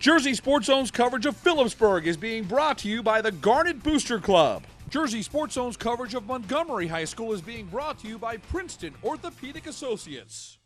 Jersey Sports Zone's coverage of Phillipsburg is being brought to you by the Garnet Booster Club. Jersey Sports Zone's coverage of Montgomery High School is being brought to you by Princeton Orthopedic Associates.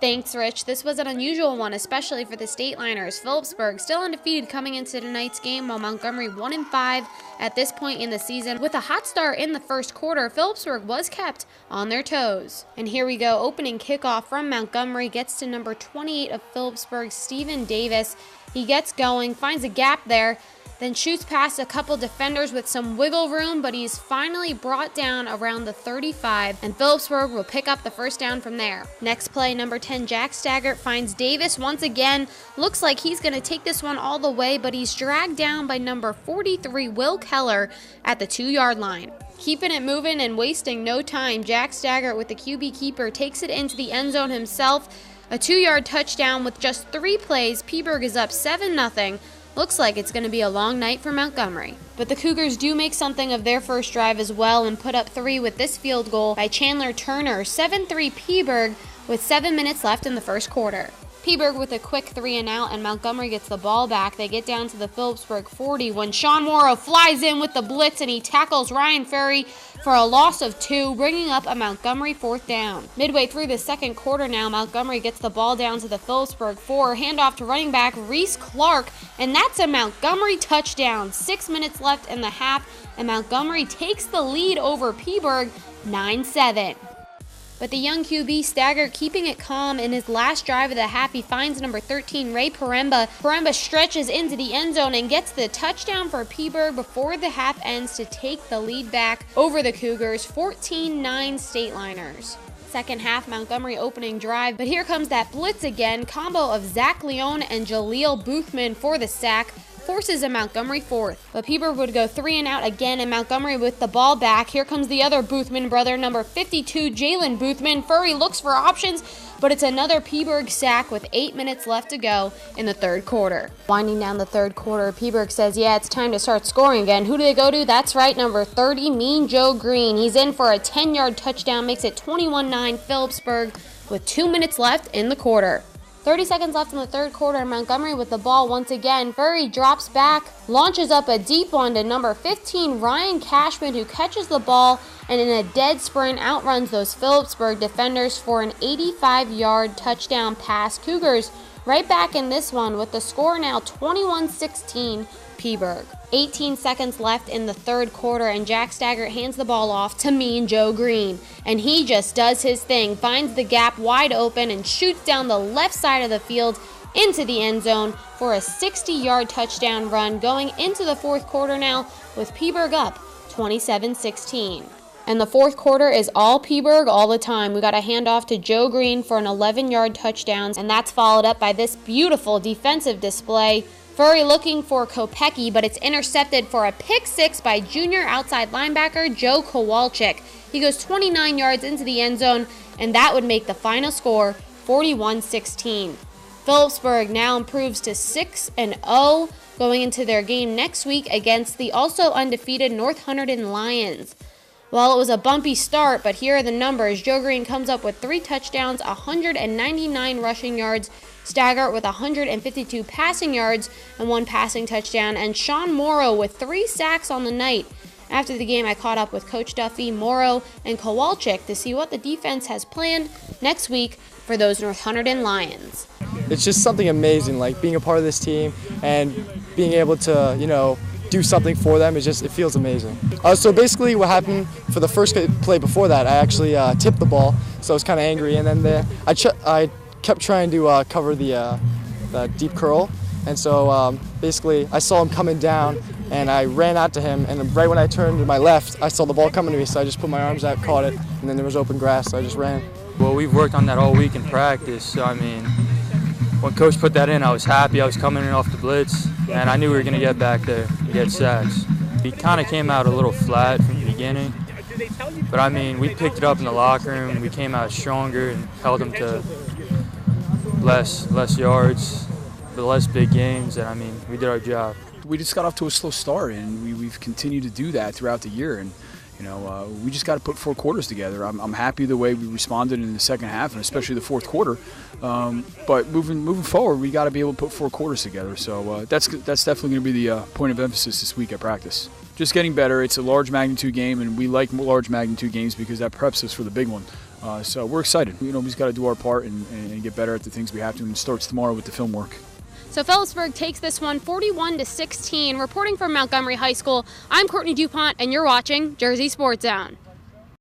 Thanks, Rich. This was an unusual one, especially for the Stateliners. Phillipsburg still undefeated coming into tonight's game, while Montgomery 1-5 at this point in the season. With a hot start in the first quarter, Phillipsburg was kept on their toes. And here we go, opening kickoff from Montgomery gets to number 28 of Phillipsburg, Stephen Davis. He gets going, finds a gap there, then shoots past a couple defenders with some wiggle room, but he's finally brought down around the 35, and Phillipsburg will pick up the first down from there. Next play, number 10, Jack Staggart finds Davis once again. Looks like he's going to take this one all the way, but he's dragged down by number 43, Will Keller, at the 2-yard line. Keeping it moving and wasting no time, Jack Staggart with the QB keeper takes it into the end zone himself. A 2-yard touchdown with just 3 plays. Phillipsburg is up 7-0. Looks like it's going to be a long night for Montgomery. But the Cougars do make something of their first drive as well and put up 3 with this field goal by Chandler Turner. 7-3 Phillipsburg with 7 minutes left in the first quarter. Phillipsburg with a quick 3-and-out, and Montgomery gets the ball back. They get down to the Phillipsburg 40 when Sean Morrow flies in with the blitz and he tackles Ryan Ferry for a loss of 2, bringing up a Montgomery 4th down. Midway through the second quarter now, Montgomery gets the ball down to the Phillipsburg 4, handoff to running back Reese Clark, and that's a Montgomery touchdown. 6 minutes left in the half, and Montgomery takes the lead over Phillipsburg 9-7. But the young QB Staggart keeping it calm in his last drive of the half. He finds number 13, Ray Paremba. Paremba stretches into the end zone and gets the touchdown for Phillipsburg before the half ends to take the lead back over the Cougars, 14-9 Stateliners. Second half, Montgomery opening drive, but here comes that blitz again. Combo of Zach Leone and Jaleel Boothman for the sack forces a Montgomery 4th. But Phillipsburg would go 3-and-out again, and Montgomery with the ball back. Here comes the other Boothman brother, number 52, Jalen Boothman. Furry looks for options, but it's another Phillipsburg sack with 8 minutes left to go in the third quarter. Winding down the third quarter, Phillipsburg says, yeah, it's time to start scoring again. Who do they go to? That's right, number 30, Mean Joe Green. He's in for a 10-yard touchdown, makes it 21-9 Phillipsburg with 2 minutes left in the quarter. 30 seconds left in the third quarter, and Montgomery with the ball once again. Furry drops back, launches up a deep one to number 15, Ryan Cashman, who catches the ball and in a dead sprint outruns those Phillipsburg defenders for an 85-yard touchdown pass. Cougars right back in this one with the score now 21-16 Phillipsburg. 18 seconds left in the third quarter, and Jack Staggart hands the ball off to Mean Joe Green. And he just does his thing, finds the gap wide open and shoots down the left side of the field into the end zone for a 60-yard touchdown run, going into the fourth quarter now with Phillipsburg up 27-16. And the fourth quarter is all Phillipsburg all the time. We got a handoff to Joe Green for an 11-yard touchdown, and that's followed up by this beautiful defensive display. Furry looking for Kopecki, but it's intercepted for a pick 6 by junior outside linebacker Joe Kowalczyk. He goes 29 yards into the end zone, and that would make the final score 41-16. Phillipsburg now improves to 6-0 going into their game next week against the also undefeated North Hunterdon Lions. Well, it was a bumpy start, but here are the numbers. Joe Green comes up with 3 touchdowns, 199 rushing yards, Staggart with 152 passing yards and 1 passing touchdown, and Sean Morrow with 3 sacks on the night. After the game, I caught up with Coach Duffy, Morrow, and Kowalczyk to see what the defense has planned next week for those North Hunterdon Lions. It's just something amazing, like being a part of this team and being able to, do something for them. It feels amazing. So basically what happened for the first play before that, I actually tipped the ball, so I was kind of angry, and then I kept trying to cover the deep curl, and so basically I saw him coming down, and I ran out to him, and right when I turned to my left, I saw the ball coming to me, so I just put my arms out, caught it, and then there was open grass, so I just ran. Well, we've worked on that all week in practice, so I mean, when Coach put that in, I was happy. I was coming in off the blitz, and I knew we were going to get back there and get sacks. We kind of came out a little flat from the beginning, but I mean, we picked it up in the locker room. We came out stronger and held them to less yards, but less big games, and I mean, we did our job. We just got off to a slow start, and we've continued to do that throughout the year. And We just got to put 4 quarters together. I'm happy the way we responded in the second half, and especially the fourth quarter. But moving forward, we got to be able to put 4 quarters together. So that's definitely going to be the point of emphasis this week at practice. Just getting better. It's a large magnitude game, and we like large magnitude games because that preps us for the big one. So we're excited. We just got to do our part and get better at the things we have to, and it starts tomorrow with the film work. So Phillipsburg takes this one 41-16. Reporting from Montgomery High School, I'm Courtney DuPont, and you're watching Jersey Sports Zone.